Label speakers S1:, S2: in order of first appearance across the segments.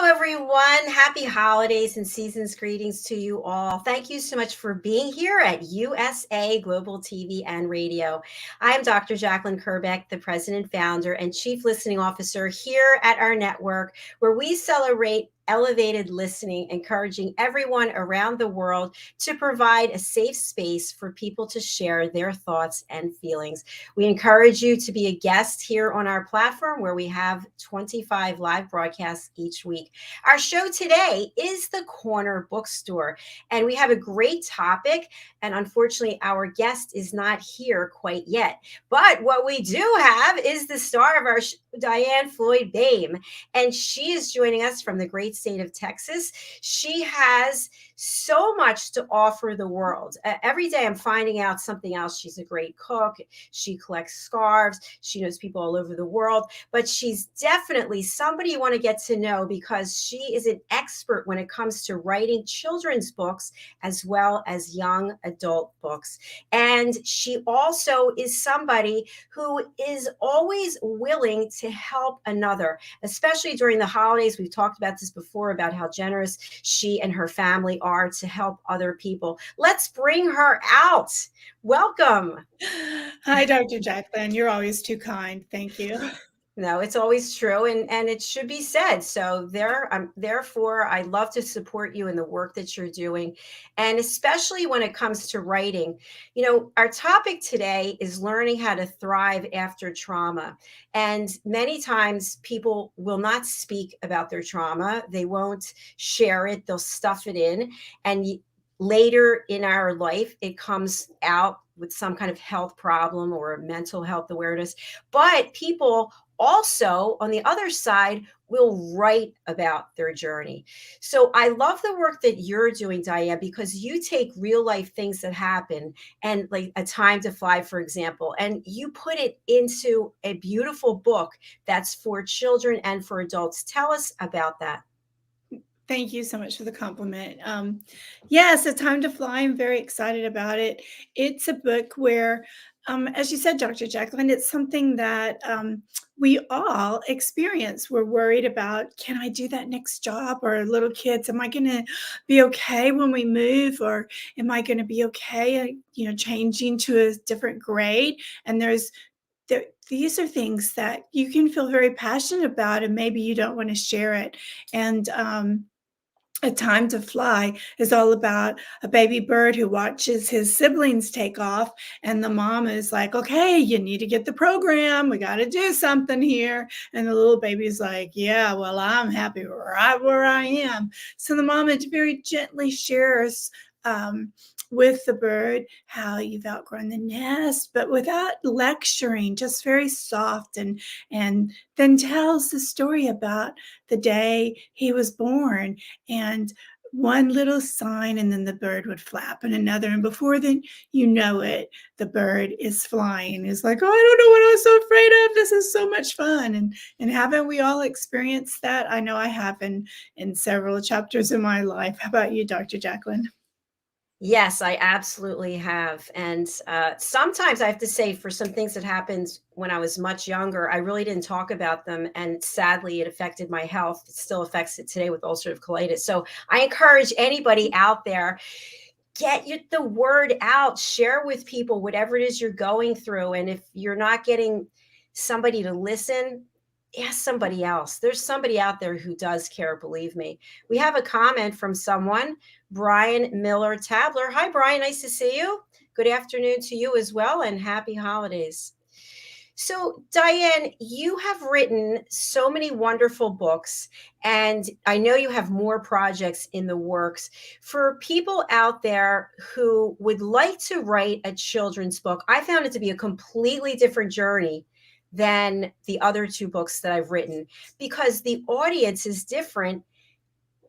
S1: everyone. Happy holidays and season's greetings to you all. Thank you so much for being here at USA Global TV and Radio. I'm Dr. Jacalyn KERBECK, the president, founder, and chief listening officer here at our network, where we celebrate elevated listening, encouraging everyone around the world to provide a safe space for people to share their thoughts and feelings. We encourage you to be a guest here on our platform, where we have 25 live broadcasts each week. Our show today is the Corner Bookstore, and we have a great topic. And unfortunately, our guest is not here quite yet. But what we do have is the star of our show, Diann Floyd Boehm, and she is joining us from the great state of Texas. She has so much to offer the world. Every day I'm finding out something else. She's a great cook. She collects scarves. She knows people all over the world, but she's definitely somebody you want to get to know, because she is an expert when it comes to writing children's books as well as young adult books. And she also is somebody who is always willing to help another, especially during the holidays. We've talked about this before, about how generous she and her family are to help other people. Let's bring her out. Welcome.
S2: Hi, Dr. Jacalyn. You're always too kind. Thank you.
S1: No, it's always true, and it should be said. So therefore, I love to support you in the work that you're doing, and especially when it comes to writing. You know, our topic today is learning how to thrive after trauma. And many times people will not speak about their trauma. They won't share it. They'll stuff it in. And later in our life, it comes out with some kind of health problem or mental health awareness. But people also, on the other side, will write about their journey. So I love the work that you're doing, Diann, because you take real life things that happen, and like A Time to Fly, for example, and you put it into a beautiful book that's for children and for adults. Tell us about that.
S2: Thank you so much for the compliment. Yes, A Time to Fly. I'm very excited about it. It's a book where, as you said, Dr. Jacalyn, it's something that we all experience. We're worried about, can I do that next job? Or little kids, am I going to be okay when we move? Or am I going to be okay, changing to a different grade? And these are things that you can feel very passionate about, and maybe you don't want to share it. And A Time to Fly is all about a baby bird who watches his siblings take off, and the mom is like, okay, you need to get the program. We got to do something here. And the little baby's like, yeah, well, I'm happy right where I am. So the mom very gently shares with the bird how you've outgrown the nest, but without lecturing, just very soft, and then tells the story about the day he was born, and one little sign, and then the bird would flap, and another, and before then you know it, the bird is flying. It's like, oh, I don't know what I was so afraid of. This is so much fun. And haven't we all experienced that? I know I have in several chapters in my life. How about you, Dr. Jacalyn?
S1: Yes, I absolutely have. And sometimes I have to say, for some things that happened when I was much younger, I really didn't talk about them. And sadly, it affected my health. It still affects it today with ulcerative colitis. So I encourage anybody out there, get the word out, share with people whatever it is you're going through. And if you're not getting somebody to listen, ask somebody else. There's somebody out there who does care, believe me. We have a comment from someone, Brian Miller Tabler. Hi, Brian. Nice to see you. Good afternoon to you as well, and happy holidays. So, Diann, you have written so many wonderful books, and I know you have more projects in the works. For people out there who would like to write a children's book, I found it to be a completely different journey than the other two books that I've written, because the audience is different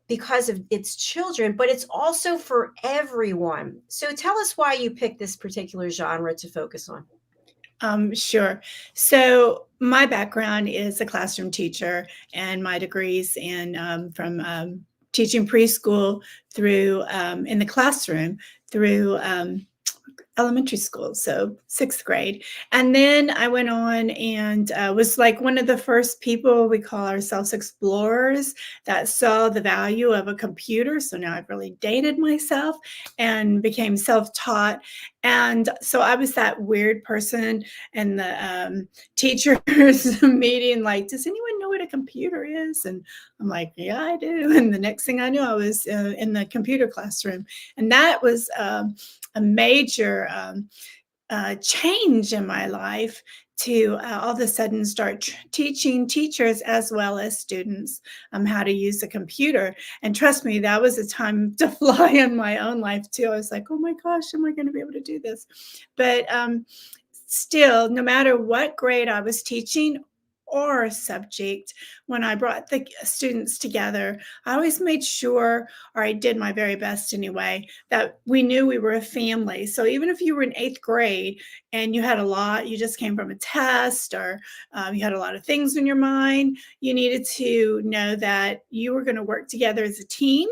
S1: because of its children, but it's also for everyone. So tell us why you picked this particular genre to focus on.
S2: Sure. So my background is a classroom teacher, and my degrees from teaching preschool through in the classroom through elementary school, so 6th grade. And then I went on and was like one of the first people, we call ourselves explorers, that saw the value of a computer. So now I've really dated myself and became self-taught. And so I was that weird person in the teachers meeting, like, does anyone know what a computer is? And I'm like, yeah, I do. And the next thing I knew, I was in the computer classroom. And that was a major change in my life to all of a sudden start teaching teachers as well as students how to use a computer. And trust me, that was a time to fly in my own life too. I was like, oh my gosh, am I going to be able to do this? But still, no matter what grade I was teaching or subject, when I brought the students together, I always made sure, or I did my very best anyway, that we knew we were a family. So even if you were in 8th grade and you had a lot, you just came from a test, or you had a lot of things in your mind, you needed to know that you were going to work together as a team.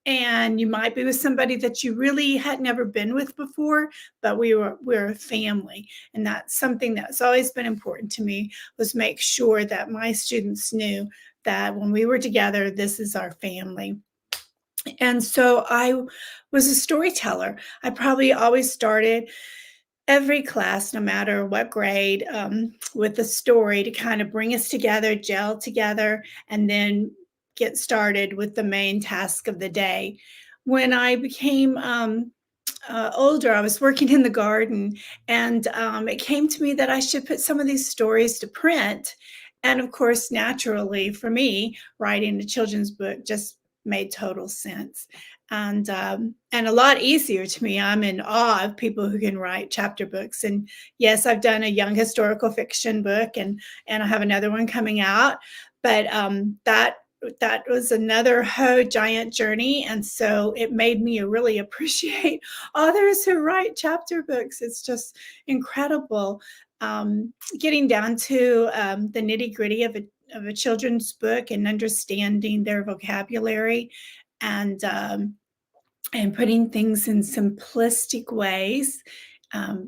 S2: And you might be with somebody that you really had never been with before, but we're a family. And that's something that's always been important to me, was make sure that my students knew that when we were together, this is our family. And so I was a storyteller. I probably always started every class, no matter what grade, with a story to kind of bring us together, gel together, and then get started with the main task of the day. When I became older, I was working in the garden, and it came to me that I should put some of these stories to print. And of course, naturally, for me, writing a children's book just made total sense, and a lot easier to me. I'm in awe of people who can write chapter books. And yes, I've done a young historical fiction book, and I have another one coming out. But that was another whole giant journey, and so it made me really appreciate authors who write chapter books. It's just incredible, getting down to the nitty gritty of a children's book and understanding their vocabulary, and and putting things in simplistic ways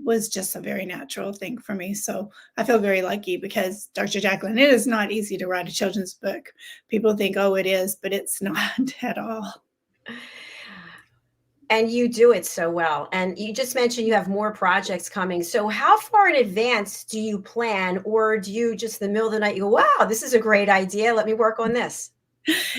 S2: was just a very natural thing for me. So I feel very lucky, because Dr. Jacalyn, it is not easy to write a children's book. People think, oh, it is, but it's not at all.
S1: And you do it so well. And you just mentioned you have more projects coming. So how far in advance do you plan, or do you just in the middle of the night, you go, wow, this is a great idea, let me work on this?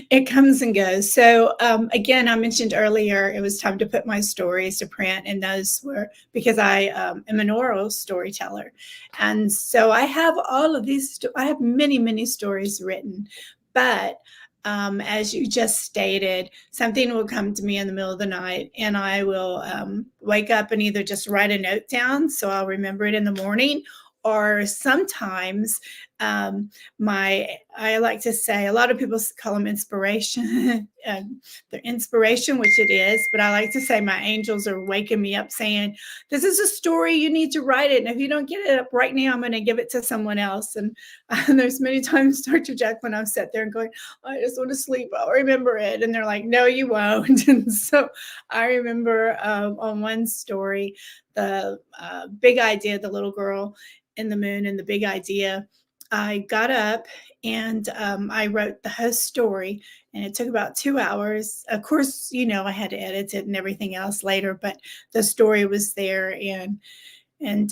S2: It comes and goes. So again, I mentioned earlier, it was time to put my stories to print, and those were because I am an oral storyteller. And so I have all of these, I have many, many stories written, but as you just stated, something will come to me in the middle of the night, and I will wake up and either just write a note down so I'll remember it in the morning, or sometimes I like to say, a lot of people call them inspiration, their inspiration, which it is, but I like to say my angels are waking me up saying, this is a story, you need to write it. And if you don't get it up right now, I'm going to give it to someone else. And there's many times, Dr. Jacalyn, I've sat there and going, I just want to sleep, I'll remember it. And they're like, no, you won't. And so I remember on one story, the big idea, the little girl in the moon and the big idea. I got up and I wrote the whole story, and it took about 2 hours. Of course, you know, I had to edit it and everything else later, but the story was there, and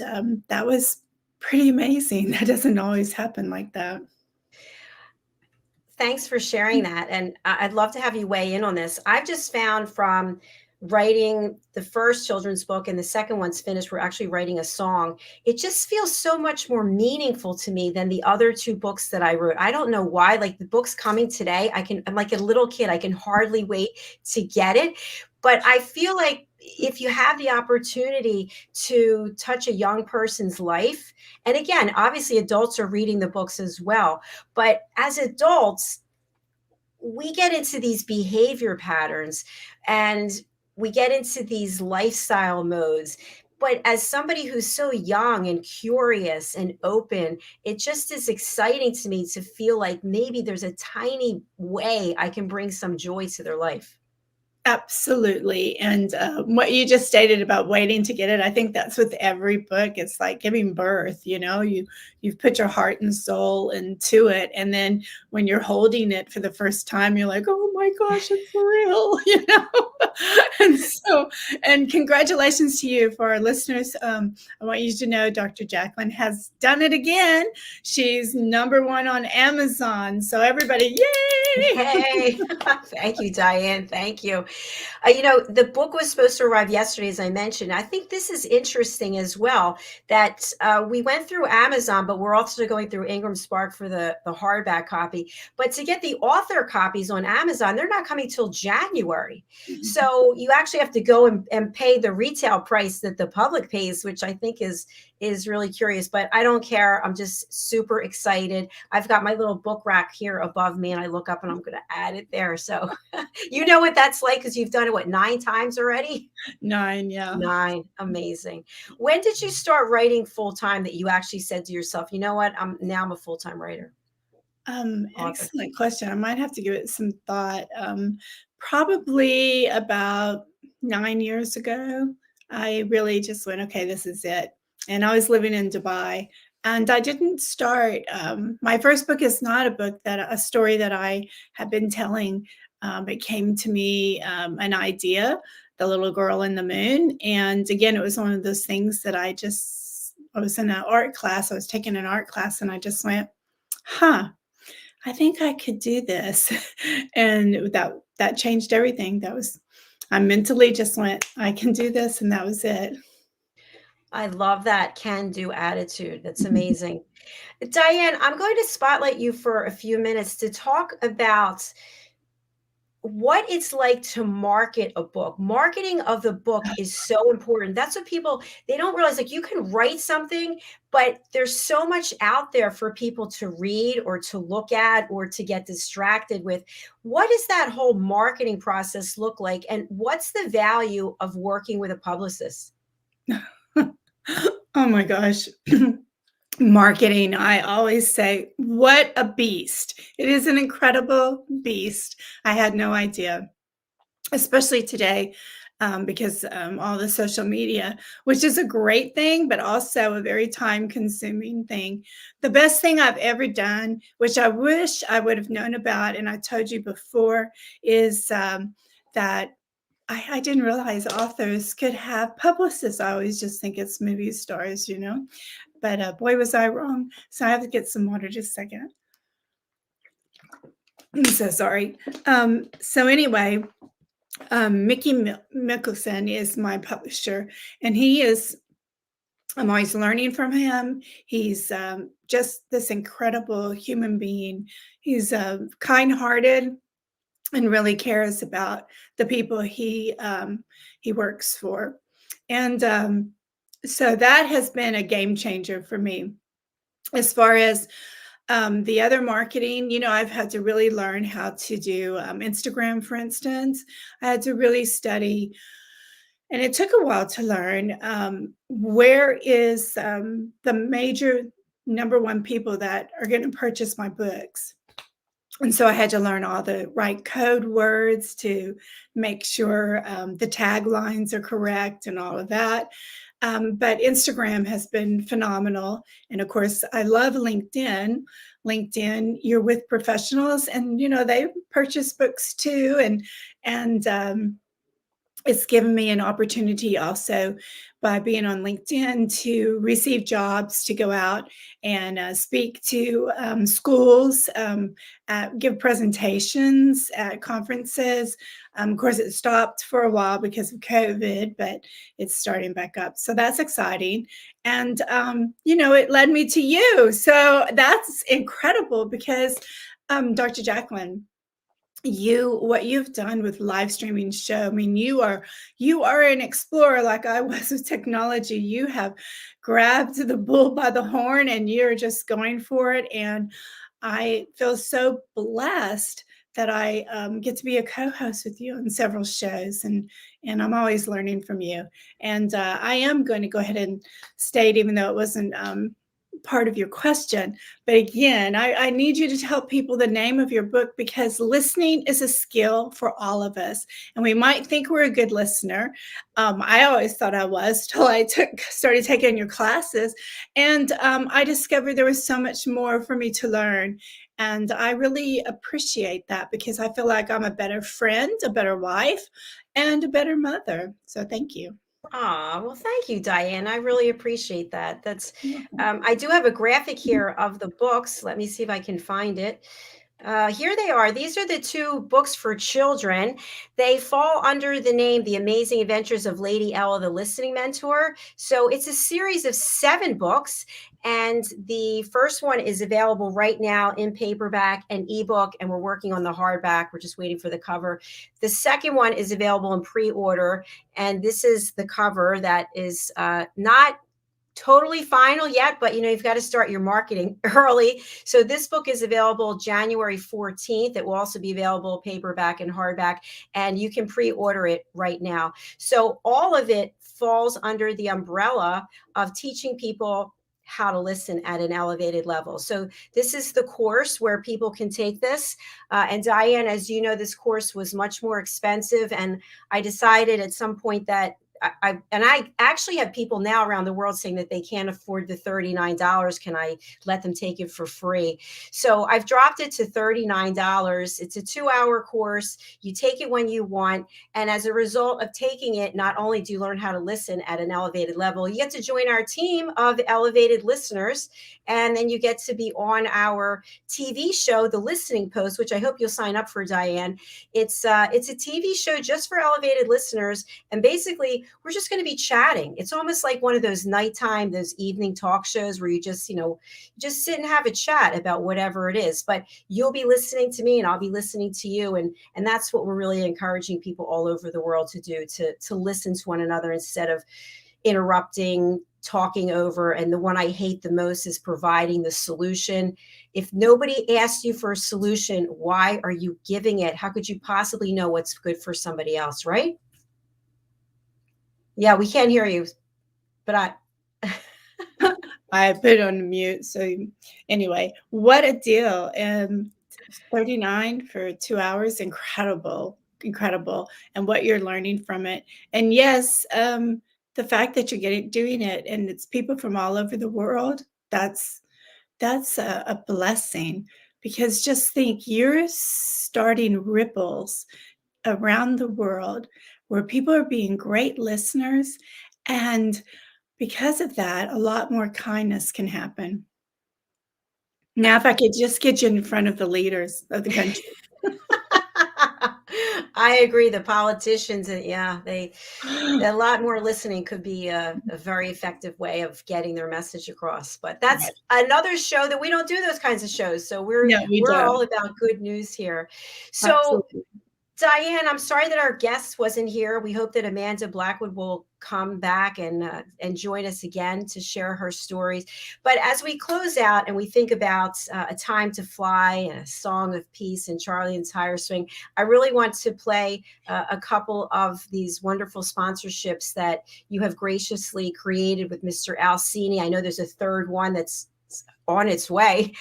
S2: that was pretty amazing. That doesn't always happen like that.
S1: Thanks for sharing that. And I'd love to have you weigh in on this. I've just found from writing the first children's book and the second one's finished, we're actually writing a song. It just feels so much more meaningful to me than the other two books that I wrote. I don't know why. Like the book's coming today, I'm like a little kid. I can hardly wait to get it. But I feel like if you have the opportunity to touch a young person's life, and again, obviously adults are reading the books as well, but as adults, we get into these behavior patterns and we get into these lifestyle modes. But as somebody who's so young and curious and open, it just is exciting to me to feel like maybe there's a tiny way I can bring some joy to their life.
S2: Absolutely. And what you just stated about waiting to get it, I think that's with every book. It's like giving birth. You've put your heart and soul into it, and then when you're holding it for the first time, you're like, oh my gosh, it's real. And so, and congratulations to you. For our listeners, I want you to know Dr. Jacalyn has done it again. She's #1 on Amazon. So everybody, yay!
S1: Hey, thank you, Diann. Thank you. The book was supposed to arrive yesterday, as I mentioned. I think this is interesting as well that we went through Amazon, but we're also going through Ingram Spark for the hardback copy. But to get the author copies on Amazon, they're not coming till January. So you actually have to go and pay the retail price that the public pays, which I think is really curious. But I don't care. I'm just super excited. I've got my little book rack here above me, and I look up and I'm going to add it there. So you know what that's like because you've done it, what, 9 times already?
S2: 9, yeah.
S1: 9. Amazing. When did you start writing full time that you actually said to yourself, you know what, I'm a full time writer, author?
S2: Excellent question. I might have to give it some thought. Probably about 9 years ago, I really just went, okay, this is it. And I was living in Dubai, and I didn't start. My first book is not a story that I have been telling. It came to me, an idea, The Little Girl in the Moon. And again, it was one of those things that I was in an art class. I was taking an art class, and I just went, huh, I think I could do this. And that changed everything. I mentally just went, I can do this, and that was it.
S1: I love that can do attitude. That's amazing. Diann, I'm going to spotlight you for a few minutes to talk about what it's like to market a book. Marketing of the book is so important. That's what people, they don't realize, like, you can write something, but there's so much out there for people to read or to look at or to get distracted with. What does that whole marketing process look like, and what's the value of working with a publicist?
S2: Oh my gosh. Marketing, I always say, what a beast. It is an incredible beast. I had no idea, especially today, because all the social media, which is a great thing, but also a very time consuming thing. The best thing I've ever done, which I wish I would have known about, and I told you before, is that I didn't realize authors could have publicists. I always just think it's movie stars. But boy, was I wrong. So I have to get some water just a second. I'm so sorry. So anyway, Mickey Mickelson is my publisher, and I'm always learning from him. He's just this incredible human being. He's kind-hearted and really cares about the people he works for. And so that has been a game changer for me. As far as the other marketing, I've had to really learn how to do Instagram, for instance. I had to really study, and it took a while to learn where is the major #1 people that are going to purchase my books. And so I had to learn all the right code words to make sure the taglines are correct and all of that. But Instagram has been phenomenal. And of course, I love LinkedIn. LinkedIn, you're with professionals, and they purchase books too. And it's given me an opportunity also by being on LinkedIn to receive jobs to go out and speak to schools, give presentations at conferences. Of course, it stopped for a while because of COVID, but it's starting back up. So that's exciting. And, it led me to you. So that's incredible because, Dr. Jacalyn, what you've done with live streaming show, I mean, you are an explorer like I was with technology. You have grabbed the bull by the horn, and you're just going for it. And I feel so blessed that I get to be a co-host with you on several shows, and I'm always learning from you. And I am going to go ahead and state, even though it wasn't part of your question. But again, I need you to tell people the name of your book, because listening is a skill for all of us. And we might think we're a good listener. I always thought I was, till I started taking your classes. And I discovered there was so much more for me to learn. And I really appreciate that, because I feel like I'm a better friend, a better wife, and a better mother. So thank you.
S1: Well, thank you, Diann. I really appreciate that. I do have a graphic here of the books. Let me see if I can find it. Here they are. These are the two books for children. They fall under the name The Amazing Adventures of Lady Ella, the Listening Mentor. So it's a series of 7 books. And the first one is available right now in paperback and ebook, and we're working on the hardback. We're just waiting for the cover. The second one is available in pre-order, and this is the cover that is not totally final yet, but you've got to start your marketing early. So this book is available January 14th. It will also be available paperback and hardback, and you can pre-order it right now. So all of it falls under the umbrella of teaching people how to listen at an elevated level. So this is the course where people can take this. And Diann, as you know, this course was much more expensive. And I decided at some point that I actually have people now around the world saying that they can't afford the $39. Can I let them take it for free? So I've dropped it to $39. It's a 2-hour course. You take it when you want. And as a result of taking it, not only do you learn how to listen at an elevated level, you get to join our team of elevated listeners. And then you get to be on our TV show, The Listening Post, which I hope you'll sign up for, Diann. It's a TV show just for elevated listeners. And basically, we're just going to be chatting. It's almost like one of those nighttime, those evening talk shows where you just sit and have a chat about whatever it is. But you'll be listening to me and I'll be listening to you. And that's what we're really encouraging people all over the world to do, to listen to one another instead of interrupting, talking over. And the one I hate the most is providing the solution. If nobody asked you for a solution, why are you giving it? How could you possibly know what's good for somebody else, right? Yeah, we can't hear you, but
S2: I put it on mute. So anyway, what a deal. And 39 for 2 hours, incredible. And what you're learning from it. And yes, the fact that you're doing it and it's people from all over the world, that's a blessing, because just think, you're starting ripples around the world where people are being great listeners, and because of that, a lot more kindness can happen. Now, if I could just get you in front of the leaders of the country.
S1: I agree. The politicians, a lot more listening could be a very effective way of getting their message across. But that's another show that we don't do those kinds of shows. So we're all about good news here. So
S2: Absolutely.
S1: Diann, I'm sorry that our guest wasn't here. We hope that Amanda Blackwood will come back and join us again to share her stories. But as we close out and we think about A Time to Fly and A Song of Peace and Charlie and Tire Swing, I really want to play a couple of these wonderful sponsorships that you have graciously created with Mr. Alcini. I know there's a third one that's on its way.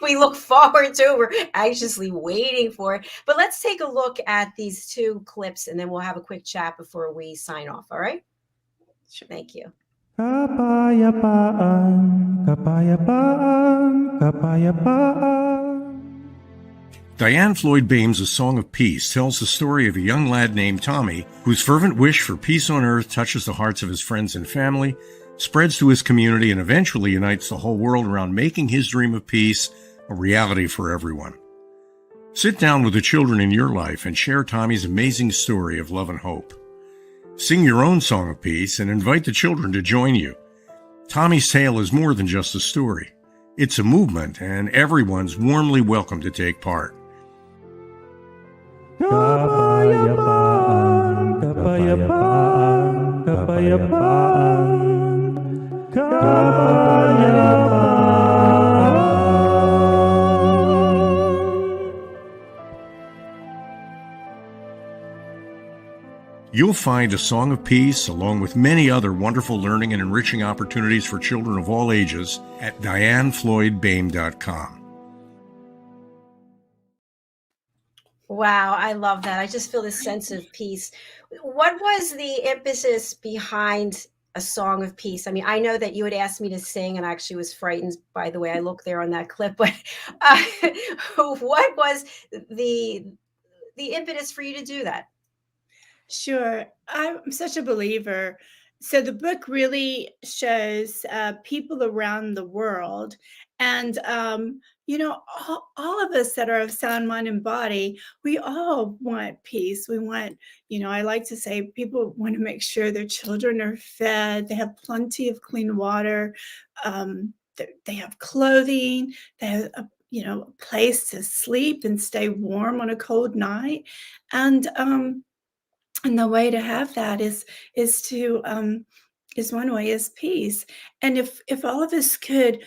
S1: We look forward to it. We're anxiously waiting for it. But let's take a look at these 2 clips and then we'll have a quick chat before we sign off. All right? Sure. Thank you.
S3: Kapayapaan, kapayapaan, kapayapaan. Diann Floyd Boehm's A Song of Peace tells the story of a young lad named Tommy whose fervent wish for peace on earth touches the hearts of his friends and family, spreads to his community, and eventually unites the whole world around making his dream of peace a reality for everyone. Sit down with the children in your life and share Tommy's amazing story of love and hope. Sing your own song of peace and invite the children to join you. Tommy's tale is more than just a story. It's a movement, and everyone's warmly welcome to take part. Kapayapaan, kapayapaan, kapayapaan. You'll find A Song of Peace, along with many other wonderful learning and enriching opportunities for children of all ages, at DiannFloydBoehm.com.
S1: Wow, I love that. I just feel this sense of peace. What was the impetus behind A Song of Peace? I mean, I know that you had asked me to sing, and I actually was frightened by the way I looked there on that clip, but uh, what was the the impetus for you to do that?
S2: Sure. I'm such a believer. So the book really shows people around the world. And, all of us that are of sound mind and body, we all want peace. We want, I like to say people want to make sure their children are fed, they have plenty of clean water, they have clothing, they have a place to sleep and stay warm on a cold night. And the way to have that is to is one way is peace. And if all of us could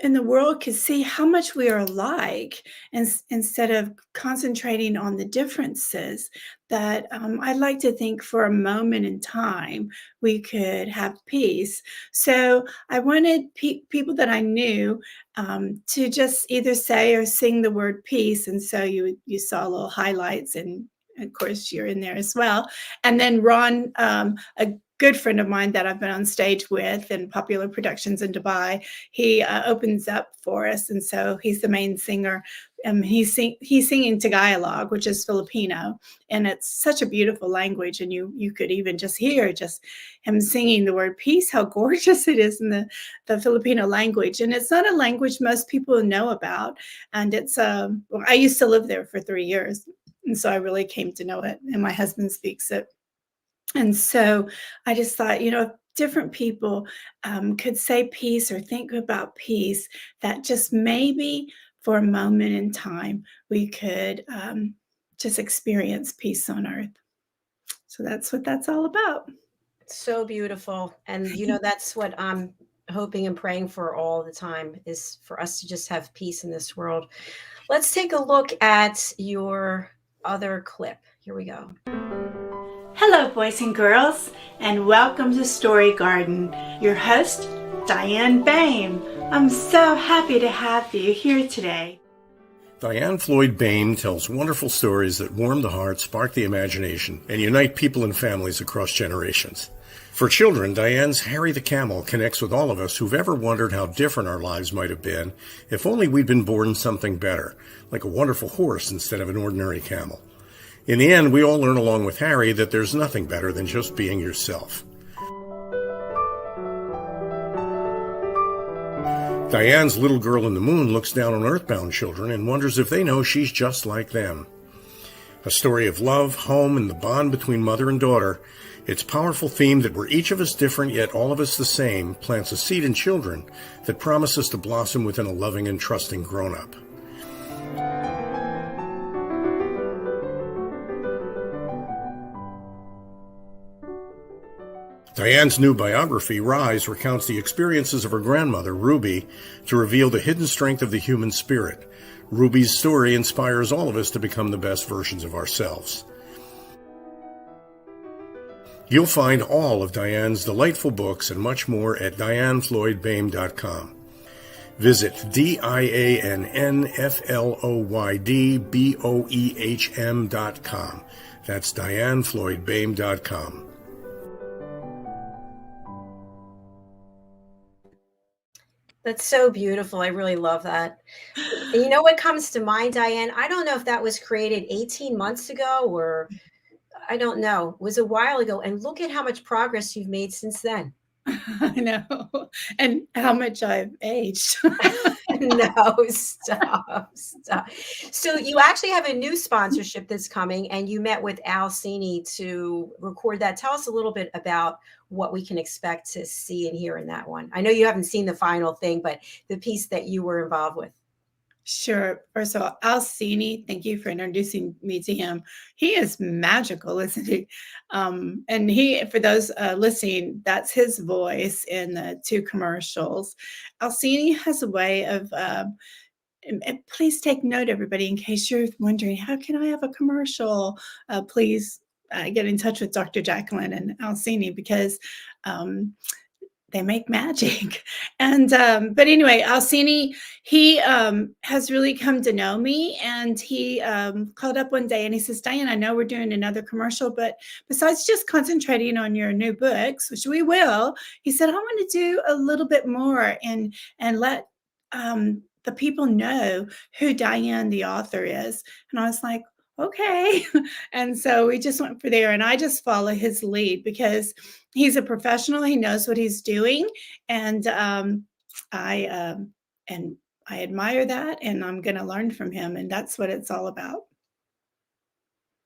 S2: in the world could see how much we are alike, and instead of concentrating on the differences, that I'd like to think for a moment in time we could have peace. So I wanted people that I knew to just either say or sing the word peace, and so you saw little highlights, and of course you're in there as well. And then Ron, a good friend of mine that I've been on stage with in popular productions in Dubai, he opens up for us, and so he's the main singer. He's singing Tagalog, which is Filipino, and it's such a beautiful language. And you could even just hear just him singing the word peace, how gorgeous it is in the Filipino language. And it's not a language most people know about. And it's well, I used to live there for 3 years, and so I really came to know it, and my husband speaks it. And so I just thought, if different people could say peace or think about peace, that just maybe for a moment in time, we could just experience peace on earth. So that's what that's all about.
S1: So beautiful. And that's what I'm hoping and praying for all the time, is for us to just have peace in this world. Let's take a look at your other clip. Here we go.
S2: Hello, boys and girls, and welcome to Story Garden. Your host, Diann Boehm. I'm so happy to have you here today.
S3: Diann Floyd Boehm tells wonderful stories that warm the heart, spark the imagination, and unite people and families across generations. For children, Diann's Harry the Camel connects with all of us who've ever wondered how different our lives might have been if only we'd been born something better, like a wonderful horse instead of an ordinary camel. In the end, we all learn along with Harry that there's nothing better than just being yourself. Diann's Little Girl in the Moon looks down on earthbound children and wonders if they know she's just like them. A story of love, home, and the bond between mother and daughter, its powerful theme that we're each of us different yet all of us the same plants a seed in children that promises to blossom within a loving and trusting grown-up. Diann's new biography, Rise, recounts the experiences of her grandmother, Ruby, to reveal the hidden strength of the human spirit. Ruby's story inspires all of us to become the best versions of ourselves. You'll find all of Diann's delightful books and much more at DiannFloydBoehm.com. Visit DiannFloydBoehm.com. That's DiannFloydBoehm.com.
S1: That's so beautiful. I really love that. And you know what comes to mind, Diann? I don't know if that was created 18 months ago, or I don't know. It was a while ago. And look at how much progress you've made since then.
S2: I know. And how much I've aged.
S1: No, stop. So you actually have a new sponsorship that's coming, and you met with Al Cini to record that. Tell us a little bit about what we can expect to see and hear in that one. I know you haven't seen the final thing, but the piece that you were involved with.
S2: Sure. First of all, Al Cini, thank you for introducing me to him. He is magical, isn't he? And he, for those listening, that's his voice in the 2 commercials. Al Cini has a way of, and please take note, everybody, in case you're wondering, how can I have a commercial? Please get in touch with Dr. Jacalyn and Alcini because they make magic. And but anyway, Alcini, he has really come to know me, and he called up one day and he says, Diann, I know we're doing another commercial, but besides just concentrating on your new books, which we will, he said, I want to do a little bit more and let the people know who Diann the author is. And I was like, okay. And so we just went for there, and I just follow his lead because he's a professional. He knows what he's doing. And I admire that, and I'm going to learn from him. And that's what it's all about.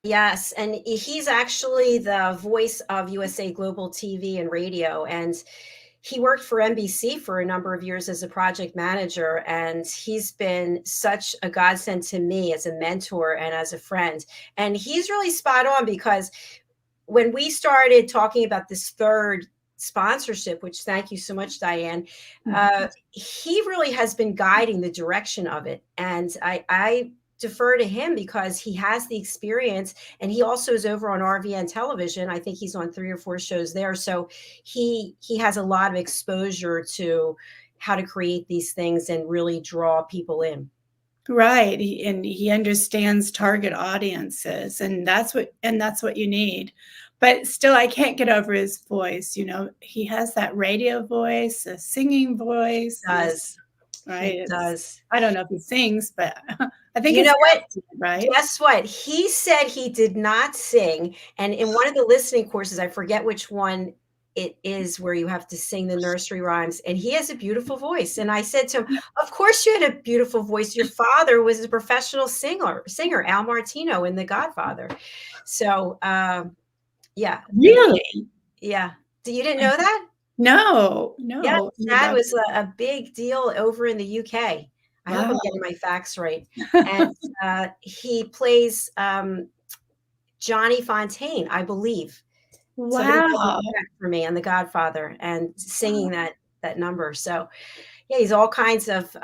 S1: Yes, and he's actually the voice of USA Global TV and radio, and he worked for NBC for a number of years as a project manager, and he's been such a godsend to me as a mentor and as a friend. And he's really spot on, because when we started talking about this third sponsorship, which thank you so much, Diann, he really has been guiding the direction of it. And I defer to him because he has the experience, and he also is over on RVN television. I think he's on 3 or 4 shows there. So he has a lot of exposure to how to create these things and really draw people in.
S2: Right. And he understands target audiences, and that's what you need. But still, I can't get over his voice. You know, he has that radio voice, a singing voice.
S1: He does.
S2: Right.
S1: It does.
S2: I don't know if he sings, but I think
S1: you know what?
S2: Right.
S1: Guess what? He said he did not sing. And in one of the listening courses, I forget which one it is, where you have to sing the nursery rhymes, and he has a beautiful voice. And I said to him, of course you had a beautiful voice. Your father was a professional singer, Al Martino in The Godfather. So, yeah.
S2: Really?
S1: Yeah. You didn't know that?
S2: No.
S1: Yeah, that was a big deal over in the UK. I hope I'm getting my facts right. And he plays Johnny Fontaine, I believe.
S2: Wow.
S1: For me on The Godfather and singing that number. So yeah, he's all kinds of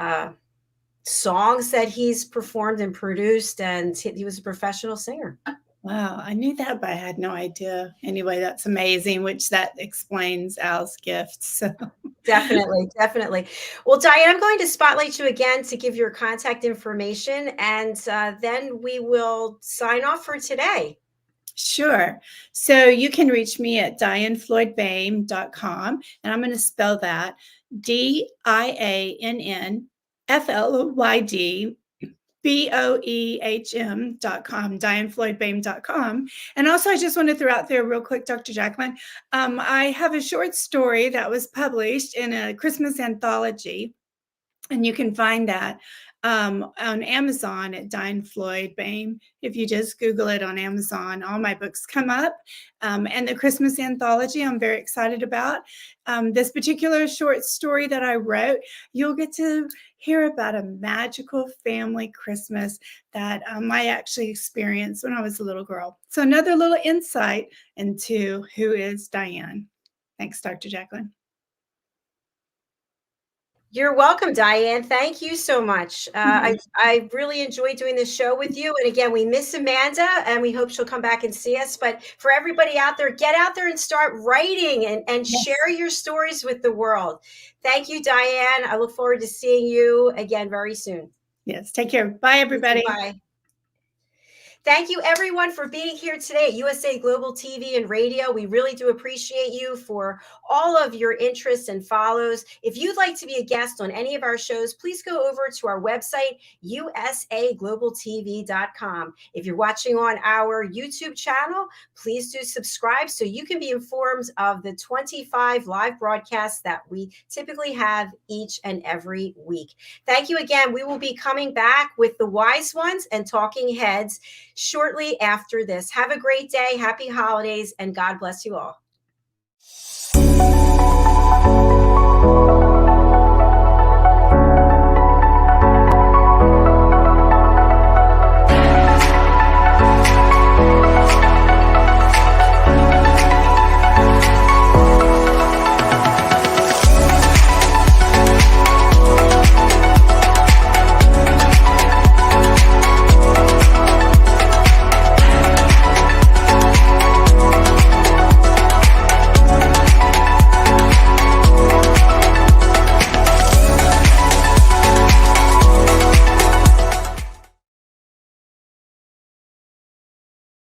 S1: songs that he's performed and produced, and he was a professional singer.
S2: Wow, I knew that, but I had no idea. Anyway, that's amazing, which that explains Al's gift. So.
S1: Definitely. Well, Diann, I'm going to spotlight you again to give your contact information, and then we will sign off for today.
S2: Sure. So you can reach me at diannfloydboehm.com, and I'm going to spell that DIANNFLOYDBOEHM.com, DiannFloydBoehm.com. And also, I just want to throw out there real quick, Dr. Jacalyn, I have a short story that was published in a Christmas anthology, and you can find that on Amazon at Diann Floyd Boehm. If you just Google it on Amazon, all my books come up. And the Christmas anthology I'm very excited about. This particular short story that I wrote, you'll get to hear about a magical family Christmas that I actually experienced when I was a little girl. So another little insight into who is Diann. Thanks, Dr. Jacalyn.
S1: You're welcome, Diann. Thank you so much. I really enjoyed doing this show with you. And again, we miss Amanda, and we hope she'll come back and see us. But for everybody out there, get out there and start writing and share your stories with the world. Thank you, Diann. I look forward to seeing you again very soon.
S2: Yes, take care. Bye, everybody.
S1: Bye. Thank you, everyone, for being here today at USA Global TV and Radio. We really do appreciate you for all of your interests and follows. If you'd like to be a guest on any of our shows, please go over to our website, usaglobaltv.com. If you're watching on our YouTube channel, please do subscribe so you can be informed of the 25 live broadcasts that we typically have each and every week. Thank you again. We will be coming back with the wise ones and talking heads shortly after this. Have a great day. Happy holidays, and God bless you all.